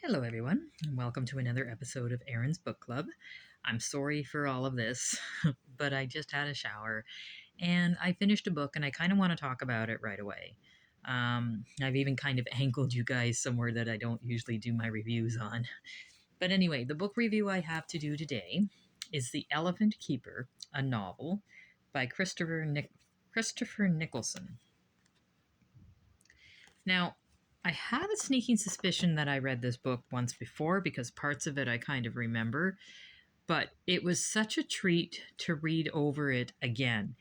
Hello, everyone, and welcome to another episode of Erin's Book Club. I'm sorry for all of this, but I just had a shower and I finished a book and I kind of want to talk about it right away. I've even kind of angled you guys somewhere that I don't usually do my reviews on. But anyway, the book review I have to do today is The Elephant Keeper, a novel by Christopher Nicholson. Now, I have a sneaking suspicion that I read this book once before because parts of it I kind of remember, but it was such a treat to read over it again.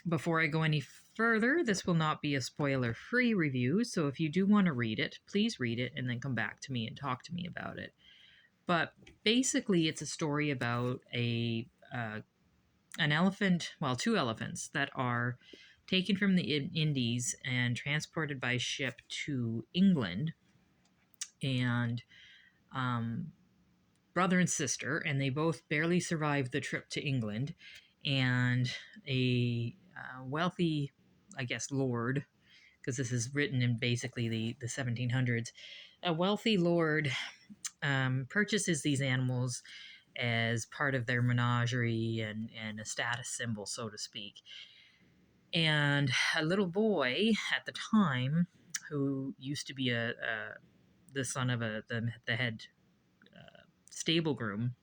Before I go any further, this will not be a spoiler-free review, so if you do want to read it, please read it and then come back to me and talk to me about it. But basically, it's a story about an elephant, well, two elephants that are taken from the Indies and transported by ship to England, and brother and sister, and they both barely survived the trip to England. And a wealthy, I guess, lord, because this is written in basically the 1700s, a wealthy lord purchases these animals as part of their menagerie and a status symbol, so to speak. And a little boy at the time, who used to be the son of the head stable groom,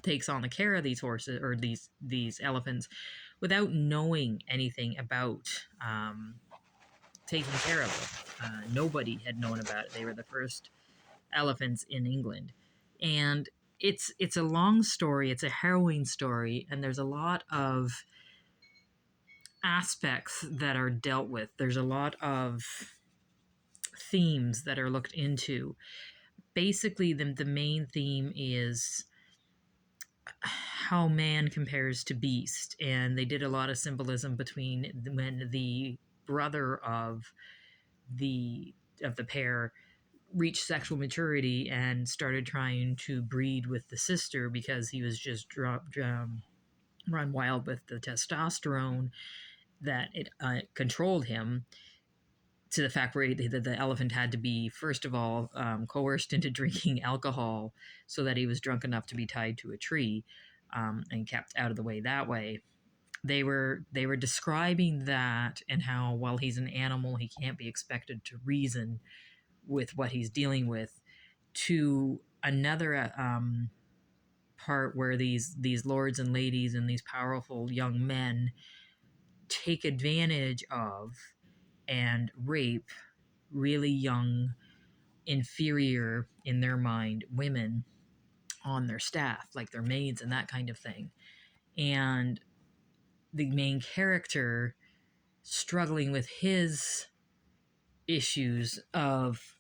takes on the care of these horses or these elephants without knowing anything about taking care of them. Nobody had known about it. They were the first elephants in England, and it's a long story. It's a harrowing story, and there's a lot of aspects that are dealt with. There's a lot of themes that are looked into. Basically, the main theme is how man compares to beast, and they did a lot of symbolism between when the brother of the pair reached sexual maturity and started trying to breed with the sister because he was just run wild with the testosterone that it controlled him, to the fact where the elephant had to be, first of all, coerced into drinking alcohol so that he was drunk enough to be tied to a tree and kept out of the way that way. They were describing that, and how, while he's an animal, he can't be expected to reason with what he's dealing with, to another part where these lords and ladies and these powerful young men take advantage of and rape really young, inferior in their mind women on their staff, like their maids and that kind of thing. And the main character struggling with his issues of,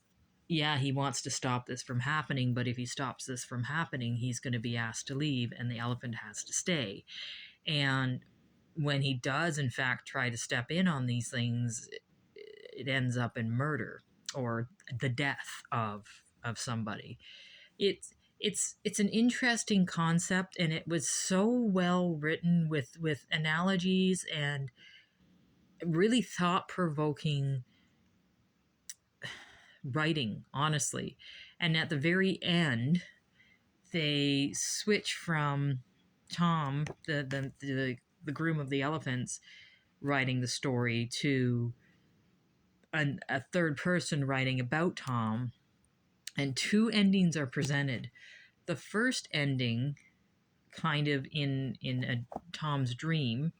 yeah, he wants to stop this from happening, but if he stops this from happening, he's going to be asked to leave and the elephant has to stay. And when he does, in fact, try to step in on these things, it ends up in murder or the death of somebody. It's an interesting concept, and it was so well written with analogies and really thought-provoking writing, honestly. And at the very end, they switch from Tom, the groom of the elephants, writing the story, to a third person writing about Tom, and two endings are presented. The first ending, kind of in Tom's dream,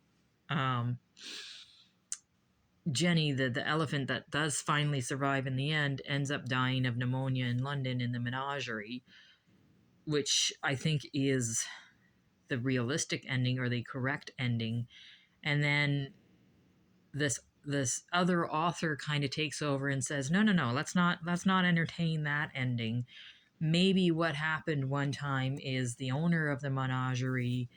Jenny, the elephant that does finally survive in the end, ends up dying of pneumonia in London in the menagerie, which I think is the realistic ending or the correct ending. And then this other author kind of takes over and says, no, let's not entertain that ending. Maybe what happened one time is the owner of the menagerie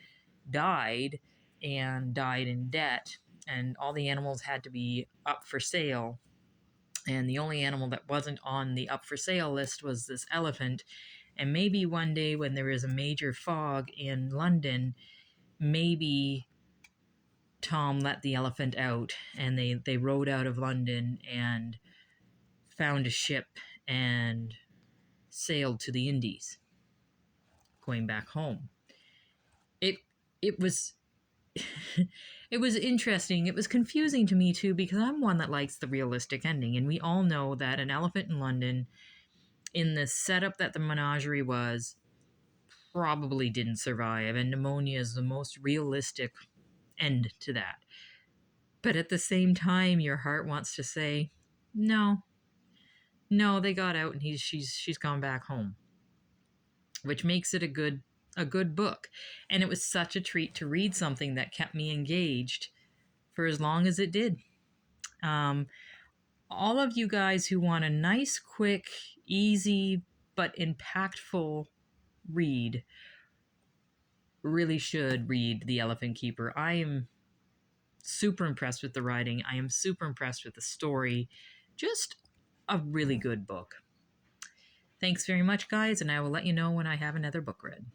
died in debt, and all the animals had to be up for sale. And the only animal that wasn't on the up for sale list was this elephant. And maybe one day when there is a major fog in London, maybe Tom let the elephant out, and they rode out of London and found a ship and sailed to the Indies, going back home. It it was it was interesting. It was confusing to me too because I'm one that likes the realistic ending, and we all know that An Elephant in London, in the setup that the menagerie was, probably didn't survive, and pneumonia is the most realistic end to that. But at the same time, your heart wants to say, no, no, they got out, and she's gone back home, which makes it a good book. And it was such a treat to read something that kept me engaged for as long as it did. Um, all of you guys who want a nice, quick, easy, but impactful read really should read The Elephant Keeper. I am super impressed with the writing. I am super impressed with the story. Just a really good book. Thanks very much, guys, and I will let you know when I have another book read.